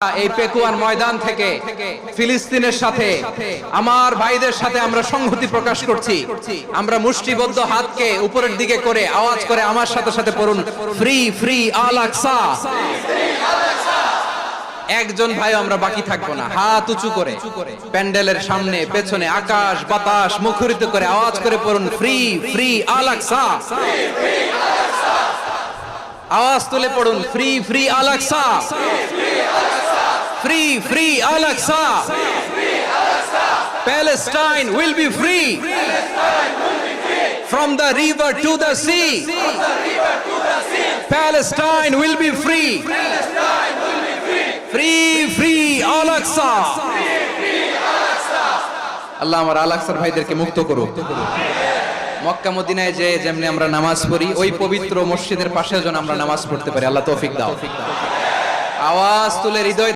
এই পেকুয়ার ময়দান থেকে ফিলিস্তিনের সাথে আমার ভাইদের সাথে আমরা সংহতি প্রকাশ করছি। আমরা মুষ্টিবদ্ধ হাতকে উপরের দিকে করে আওয়াজ করে আমার সাথে সাথে পড়ুন, ফ্রি ফ্রি আল আকসা। একজন ভাই আমরা বাকি থাকবো না, হাত উঁচু করে প্যান্ডেলের সামনে পেছনে আকাশ বাতাস মুখরিত করে আওয়াজ করে পড়ুন, ফ্রি ফ্রি আল আকসা। আওয়াজ তুলে পড়ুন, free free Al Aqsa, free free al-Aqsa, Palestine will be free from the river to the sea, Palestine will be free, free free al-Aqsa। আল্লাহ আমার আল-আকসার ভাইদেরকে মুক্ত করুক। মক্কা মদিনায় যে যেমনি আমরা নামাজ পড়ি ওই পবিত্র মসজিদের পাশে যেন আমরা নামাজ পড়তে পারি, আল্লাহ তৌফিক দাও। আওয়াজ তুলে হৃদয়